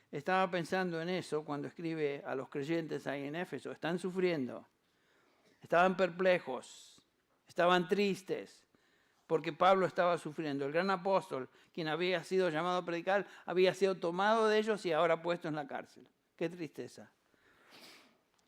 estaba pensando en eso cuando escribe a los creyentes ahí en Éfeso. Están sufriendo, estaban perplejos, estaban tristes, porque Pablo estaba sufriendo. El gran apóstol, quien había sido llamado a predicar, había sido tomado de ellos y ahora puesto en la cárcel. Qué tristeza.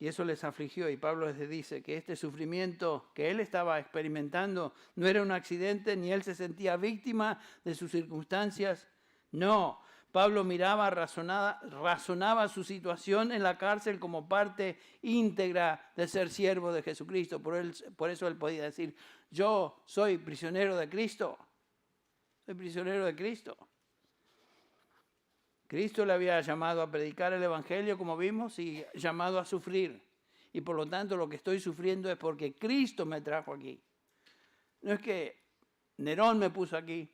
Y eso les afligió y Pablo les dice que este sufrimiento que él estaba experimentando no era un accidente, ni él se sentía víctima de sus circunstancias. No, Pablo miraba, razonaba su situación en la cárcel como parte íntegra de ser siervo de Jesucristo. Por eso él podía decir, yo soy prisionero de Cristo. Soy prisionero de Cristo. Cristo le había llamado a predicar el Evangelio, como vimos, y llamado a sufrir. Y por lo tanto lo que estoy sufriendo es porque Cristo me trajo aquí. No es que Nerón me puso aquí,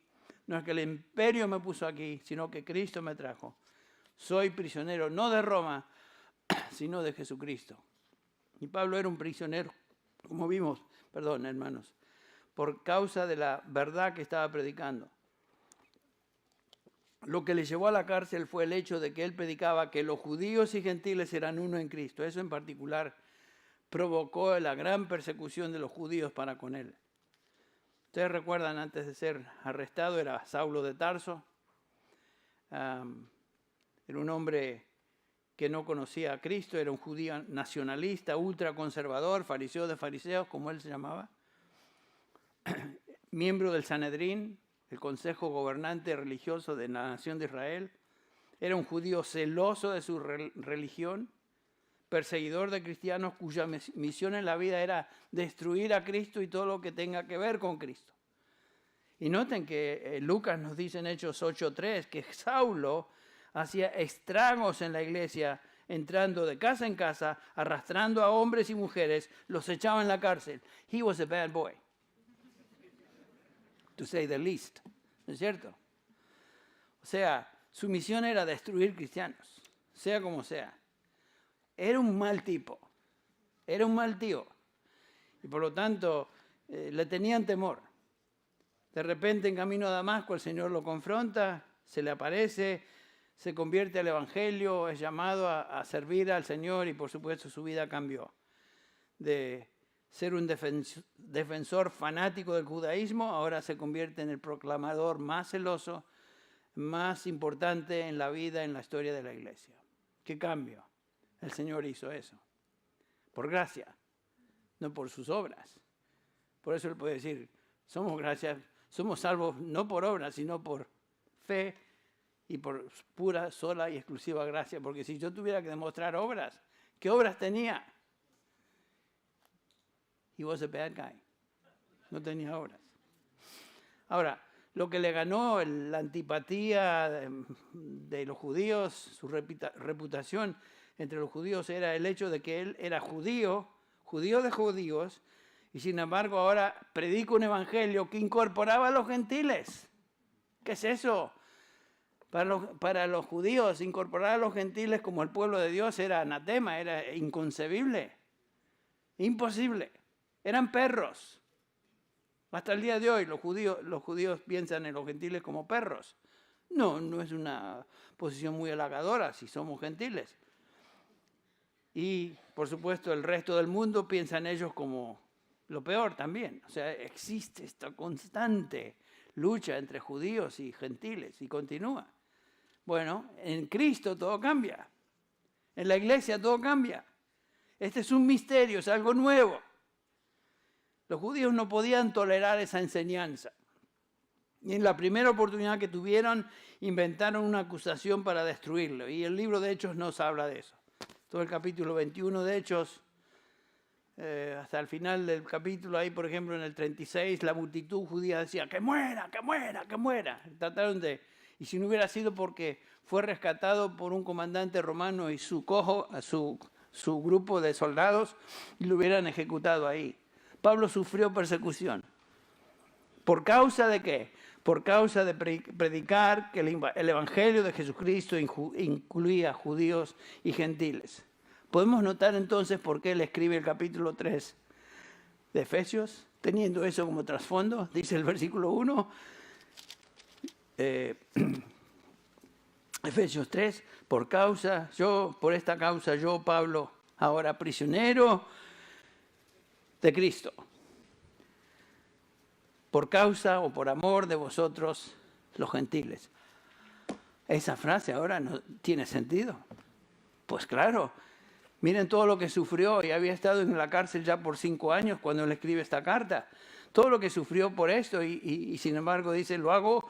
no es que el imperio me puso aquí, sino que Cristo me trajo. Soy prisionero no de Roma, sino de Jesucristo. Y Pablo era un prisionero, como vimos, perdón, hermanos, por causa de la verdad que estaba predicando. Lo que le llevó a la cárcel fue el hecho de que él predicaba que los judíos y gentiles eran uno en Cristo. Eso en particular provocó la gran persecución de los judíos para con él. Ustedes recuerdan, antes de ser arrestado, era Saulo de Tarso. Era un hombre que no conocía a Cristo, era un judío nacionalista, ultraconservador, fariseo de fariseos, como él se llamaba. Miembro del Sanedrín, el consejo gobernante religioso de la nación de Israel. Era un judío celoso de su religión, perseguidor de cristianos cuya misión en la vida era destruir a Cristo y todo lo que tenga que ver con Cristo. Y noten que Lucas nos dice en Hechos 8:3 que Saulo hacía estragos en la iglesia, entrando de casa en casa, arrastrando a hombres y mujeres, los echaba en la cárcel. He was a bad boy, to say the least, ¿no es cierto? O sea, su misión era destruir cristianos, sea como sea. Era un mal tipo, era un mal tío, y por lo tanto le tenían temor. De repente en camino a Damasco el Señor lo confronta, se le aparece, se convierte al Evangelio, es llamado a servir al Señor y por supuesto su vida cambió. De ser un defensor fanático del judaísmo, ahora se convierte en el proclamador más celoso, más importante en la vida, en la historia de la iglesia. ¿Qué cambio? El Señor hizo eso. Por gracia, no por sus obras. Por eso Él puede decir, somos salvos no por obras, sino por fe y por pura, sola y exclusiva gracia. Porque si yo tuviera que demostrar obras, ¿qué obras tenía? He was a bad guy. No tenía obras. Ahora, lo que le ganó la antipatía de los judíos, su reputación entre los judíos era el hecho de que él era judío de judíos, y sin embargo ahora predica un evangelio que incorporaba a los gentiles. ¿Qué es eso? Para los judíos, incorporar a los gentiles como el pueblo de Dios era anatema, era inconcebible, imposible. Eran perros. Hasta el día de hoy los judíos piensan en los gentiles como perros. No es una posición muy halagadora si somos gentiles. Y, por supuesto, el resto del mundo piensa en ellos como lo peor también. O sea, existe esta constante lucha entre judíos y gentiles y continúa. Bueno, en Cristo todo cambia. En la iglesia todo cambia. Este es un misterio, es algo nuevo. Los judíos no podían tolerar esa enseñanza. Y en la primera oportunidad que tuvieron, inventaron una acusación para destruirlo. Y el libro de Hechos nos habla de eso. Todo el capítulo 21 de Hechos, hasta el final del capítulo, ahí por ejemplo en el 36, la multitud judía decía, ¡que muera, que muera, que muera! Trataron de, y si no hubiera sido porque fue rescatado por un comandante romano y su grupo de soldados, y lo hubieran ejecutado ahí. Pablo sufrió persecución. ¿Por causa de qué? Por causa de predicar que el Evangelio de Jesucristo incluía judíos y gentiles. Podemos notar entonces por qué él escribe el capítulo 3 de Efesios, teniendo eso como trasfondo. Dice el versículo 1, Efesios 3, por esta causa yo, Pablo, ahora prisionero de Cristo, por causa o por amor de vosotros los gentiles. Esa frase ahora no tiene sentido. Pues claro, miren todo lo que sufrió, y había estado en la cárcel ya por 5 años cuando él escribe esta carta. Todo lo que sufrió por esto y sin embargo dice, lo hago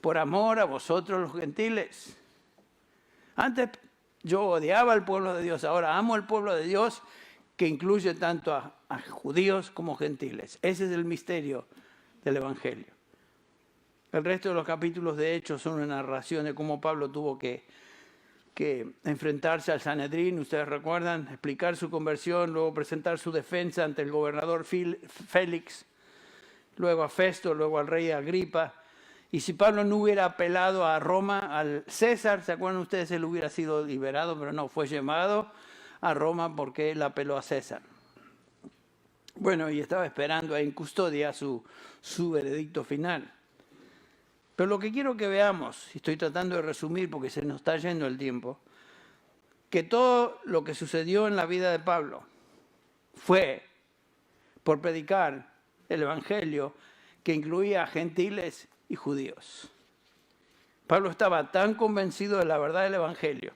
por amor a vosotros los gentiles. Antes yo odiaba al pueblo de Dios, ahora amo al pueblo de Dios, que incluye tanto a judíos como gentiles. Ese es el misterio del Evangelio. El resto de los capítulos de Hechos son una narración de cómo Pablo tuvo que enfrentarse al Sanedrín, ustedes recuerdan, explicar su conversión, luego presentar su defensa ante el gobernador Félix, luego a Festo, luego al rey Agripa. Y si Pablo no hubiera apelado a Roma, al César, ¿se acuerdan ustedes? Él hubiera sido liberado, pero no, fue llamado a Roma porque él apeló a César. Bueno, y estaba esperando en custodia su veredicto final. Pero lo que quiero que veamos, y estoy tratando de resumir porque se nos está yendo el tiempo, que todo lo que sucedió en la vida de Pablo fue por predicar el Evangelio que incluía a gentiles y judíos. Pablo estaba tan convencido de la verdad del Evangelio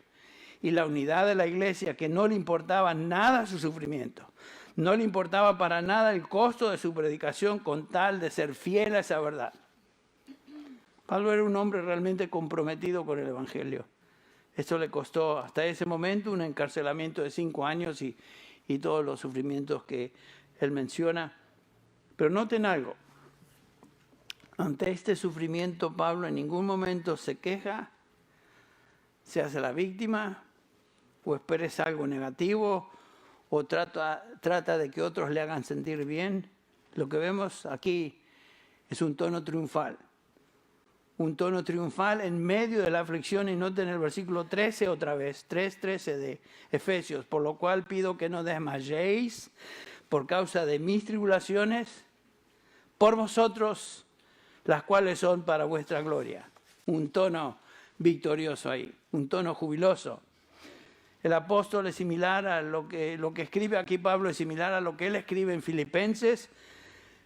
y la unidad de la iglesia que no le importaba nada su sufrimiento. No le importaba para nada el costo de su predicación con tal de ser fiel a esa verdad. Pablo era un hombre realmente comprometido con el Evangelio. Esto le costó hasta ese momento un encarcelamiento de 5 años y todos los sufrimientos que él menciona. Pero noten algo. Ante este sufrimiento, Pablo en ningún momento se queja, se hace la víctima o expresa algo negativo o trata de que otros le hagan sentir bien. Lo que vemos aquí es un tono triunfal. Un tono triunfal en medio de la aflicción, y noten el versículo 13 otra vez, 3:13 de Efesios, por lo cual pido que no desmayéis por causa de mis tribulaciones, por vosotros, las cuales son para vuestra gloria. Un tono victorioso ahí, un tono jubiloso. El apóstol es similar a lo que escribe aquí Pablo, es similar a lo que él escribe en Filipenses,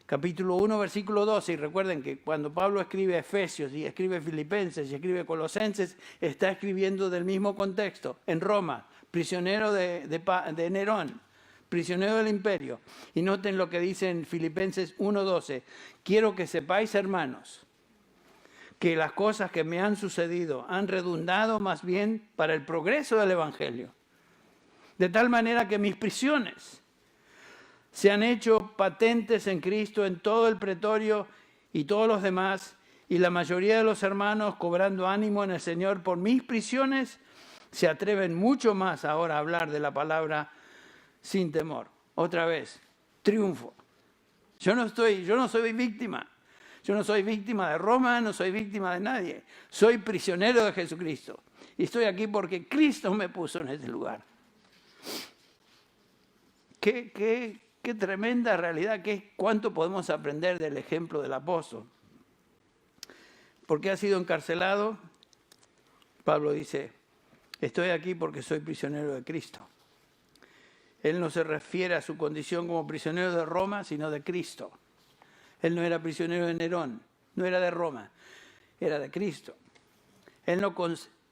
capítulo 1, versículo 12. Y recuerden que cuando Pablo escribe Efesios y escribe Filipenses y escribe Colosenses, está escribiendo del mismo contexto. En Roma, prisionero de Nerón, prisionero del imperio. Y noten lo que dice en Filipenses 1:12. Quiero que sepáis, hermanos, que las cosas que me han sucedido han redundado más bien para el progreso del Evangelio. De tal manera que mis prisiones se han hecho patentes en Cristo en todo el pretorio y todos los demás, y la mayoría de los hermanos, cobrando ánimo en el Señor por mis prisiones, se atreven mucho más ahora a hablar de la palabra sin temor. Otra vez, triunfo. Yo no soy víctima. Yo no soy víctima de Roma, no soy víctima de nadie. Soy prisionero de Jesucristo. Y estoy aquí porque Cristo me puso en este lugar. Qué tremenda realidad, cuánto podemos aprender del ejemplo del apóstol. Porque ha sido encarcelado, Pablo dice, estoy aquí porque soy prisionero de Cristo. Él no se refiere a su condición como prisionero de Roma, sino de Cristo. Él no era prisionero de Nerón, no era de Roma, era de Cristo. Él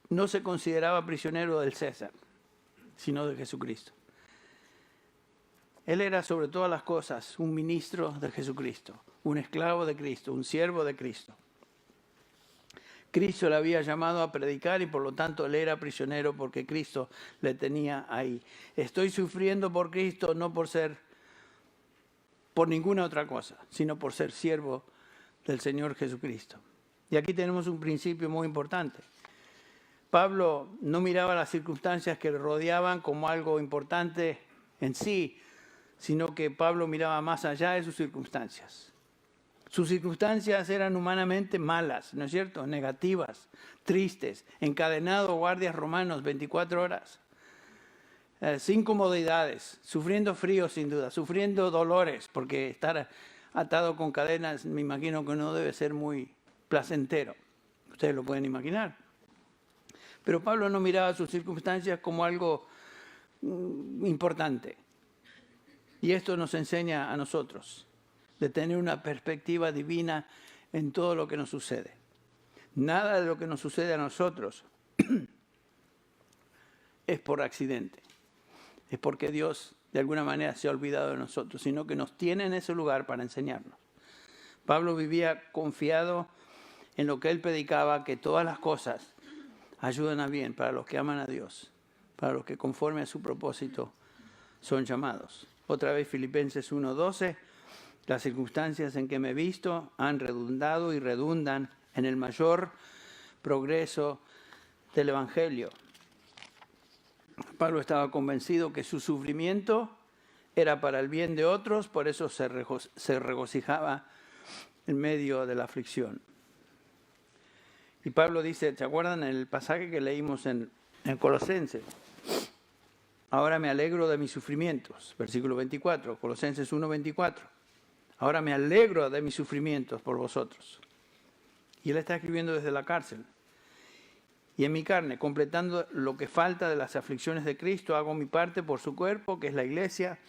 no se consideraba prisionero del César, sino de Jesucristo. Él era sobre todas las cosas un ministro de Jesucristo, un esclavo de Cristo, un siervo de Cristo. Cristo le había llamado a predicar y por lo tanto él era prisionero porque Cristo le tenía ahí. Estoy sufriendo por Cristo, no por ninguna otra cosa, sino por ser siervo del Señor Jesucristo. Y aquí tenemos un principio muy importante. Pablo no miraba las circunstancias que le rodeaban como algo importante en sí, sino que Pablo miraba más allá de sus circunstancias. Sus circunstancias eran humanamente malas, ¿no es cierto? Negativas, tristes, encadenado a guardias romanos 24 horas. Sin comodidades, sufriendo frío sin duda, sufriendo dolores, porque estar atado con cadenas me imagino que no debe ser muy placentero. Ustedes lo pueden imaginar. Pero Pablo no miraba sus circunstancias como algo importante. Y esto nos enseña a nosotros de tener una perspectiva divina en todo lo que nos sucede. Nada de lo que nos sucede a nosotros es por accidente. Es porque Dios de alguna manera se ha olvidado de nosotros, sino que nos tiene en ese lugar para enseñarnos. Pablo vivía confiado en lo que él predicaba, que todas las cosas ayudan a bien para los que aman a Dios, para los que conforme a su propósito son llamados. Otra vez Filipenses 1:12, las circunstancias en que me he visto han redundado y redundan en el mayor progreso del Evangelio. Pablo estaba convencido que su sufrimiento era para el bien de otros, por eso se regocijaba en medio de la aflicción. Y Pablo dice, ¿se acuerdan el pasaje que leímos en Colosenses? Ahora me alegro de mis sufrimientos, versículo 24, Colosenses 1:24. Ahora me alegro de mis sufrimientos por vosotros. Y él está escribiendo desde la cárcel. Y en mi carne, completando lo que falta de las aflicciones de Cristo, hago mi parte por su cuerpo, que es la iglesia,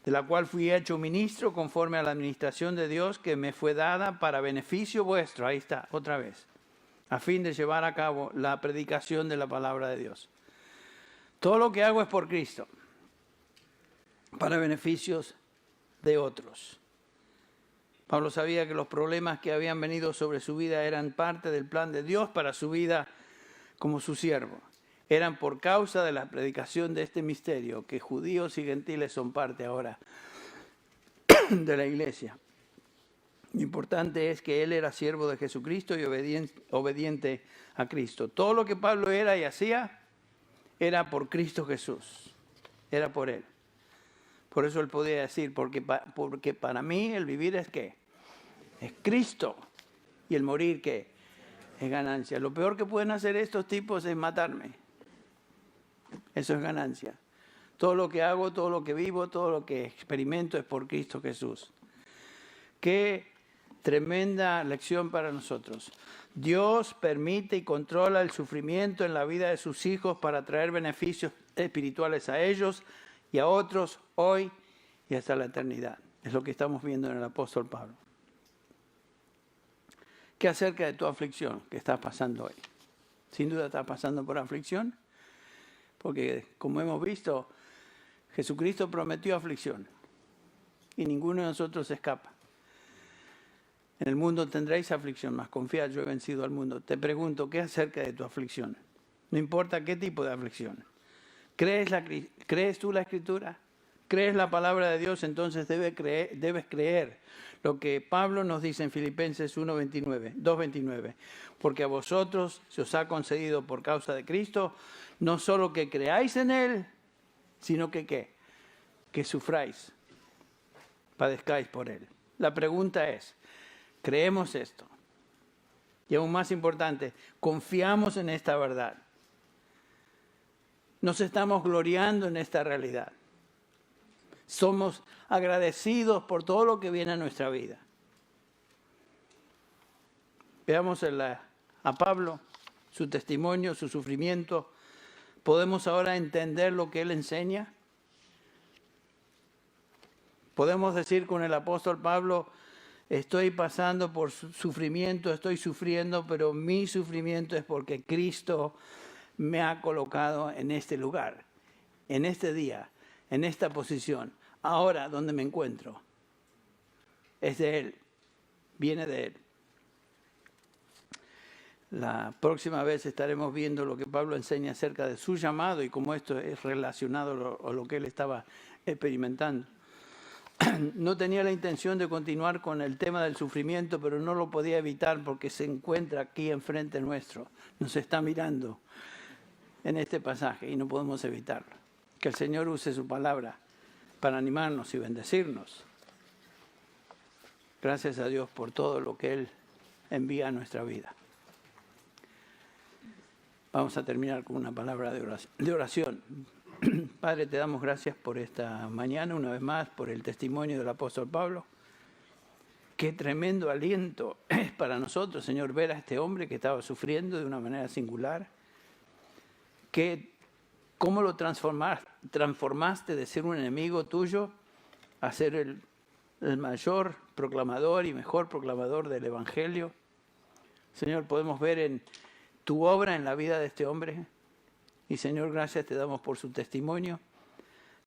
de la cual fui hecho ministro conforme a la administración de Dios que me fue dada para beneficio vuestro. Ahí está, otra vez. A fin de llevar a cabo la predicación de la palabra de Dios. Todo lo que hago es por Cristo, para beneficios de otros. Pablo sabía que los problemas que habían venido sobre su vida eran parte del plan de Dios para su vida como su siervo. Eran por causa de la predicación de este misterio que judíos y gentiles son parte ahora de la iglesia. Lo importante es que él era siervo de Jesucristo y obediente a Cristo. Todo lo que Pablo era y hacía era por Cristo Jesús, era por él. Por eso él podía decir, porque para mí el vivir es ¿qué? Es Cristo. Y el morir ¿qué? Es ganancia. Lo peor que pueden hacer estos tipos es matarme. Eso es ganancia. Todo lo que hago, todo lo que vivo, todo lo que experimento es por Cristo Jesús. Qué Tremenda lección para nosotros. Dios permite y controla el sufrimiento en la vida de sus hijos para traer beneficios espirituales a ellos y a otros hoy y hasta la eternidad. Es lo que estamos viendo en el apóstol Pablo. ¿Qué acerca de tu aflicción que estás pasando hoy? Sin duda estás pasando por aflicción, porque como hemos visto, Jesucristo prometió aflicción y ninguno de nosotros escapa. En el mundo tendréis aflicción, mas confía, yo he vencido al mundo. Te pregunto, ¿qué acerca de tu aflicción? No importa qué tipo de aflicción. ¿Crees tú la Escritura? ¿Crees la palabra de Dios? Entonces debes creer lo que Pablo nos dice en Filipenses 2:29. Porque a vosotros se os ha concedido por causa de Cristo, no solo que creáis en Él, sino que ¿qué? Que sufráis, padezcáis por Él. La pregunta es, ¿creemos esto? Y aún más importante, ¿confiamos en esta verdad? ¿Nos estamos gloriando en esta realidad? ¿Somos agradecidos por todo lo que viene a nuestra vida? Veamos a Pablo, su testimonio, su sufrimiento. ¿Podemos ahora entender lo que él enseña? Podemos decir con el apóstol Pablo, estoy pasando por sufrimiento, estoy sufriendo, pero mi sufrimiento es porque Cristo me ha colocado en este lugar, en este día, en esta posición. Ahora donde me encuentro es de Él, viene de Él. La próxima vez estaremos viendo lo que Pablo enseña acerca de su llamado y cómo esto es relacionado a lo que él estaba experimentando. No tenía la intención de continuar con el tema del sufrimiento, pero no lo podía evitar porque se encuentra aquí enfrente nuestro. Nos está mirando en este pasaje y no podemos evitarlo. Que el Señor use su palabra para animarnos y bendecirnos. Gracias a Dios por todo lo que Él envía a nuestra vida. Vamos a terminar con una palabra de oración. Padre, te damos gracias por esta mañana, una vez más, por el testimonio del apóstol Pablo. Qué tremendo aliento es para nosotros, Señor, ver a este hombre que estaba sufriendo de una manera singular. ¿Cómo lo transformaste de ser un enemigo tuyo a ser el mayor proclamador y mejor proclamador del Evangelio? Señor, podemos ver en tu obra en la vida de este hombre. Y Señor, gracias te damos por su testimonio.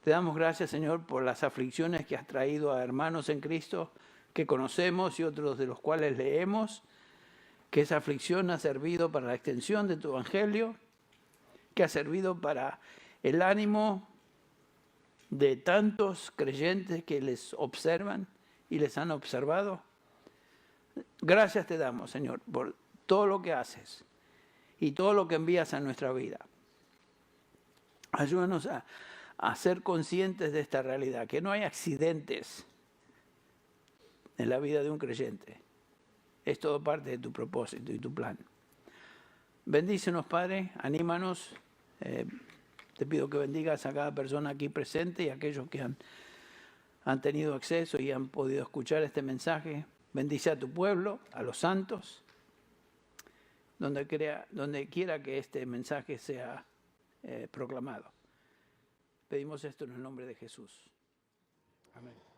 Te damos gracias, Señor, por las aflicciones que has traído a hermanos en Cristo que conocemos y otros de los cuales leemos, que esa aflicción ha servido para la extensión de tu Evangelio, que ha servido para el ánimo de tantos creyentes que les observan y les han observado. Gracias te damos, Señor, por todo lo que haces y todo lo que envías a nuestra vida. Ayúdanos a ser conscientes de esta realidad, que no hay accidentes en la vida de un creyente. Es todo parte de tu propósito y tu plan. Bendícenos, Padre, anímanos. Te pido que bendigas a cada persona aquí presente y a aquellos que han tenido acceso y han podido escuchar este mensaje. Bendice a tu pueblo, a los santos, donde quiera que este mensaje sea proclamado. Pedimos esto en el nombre de Jesús. Amén.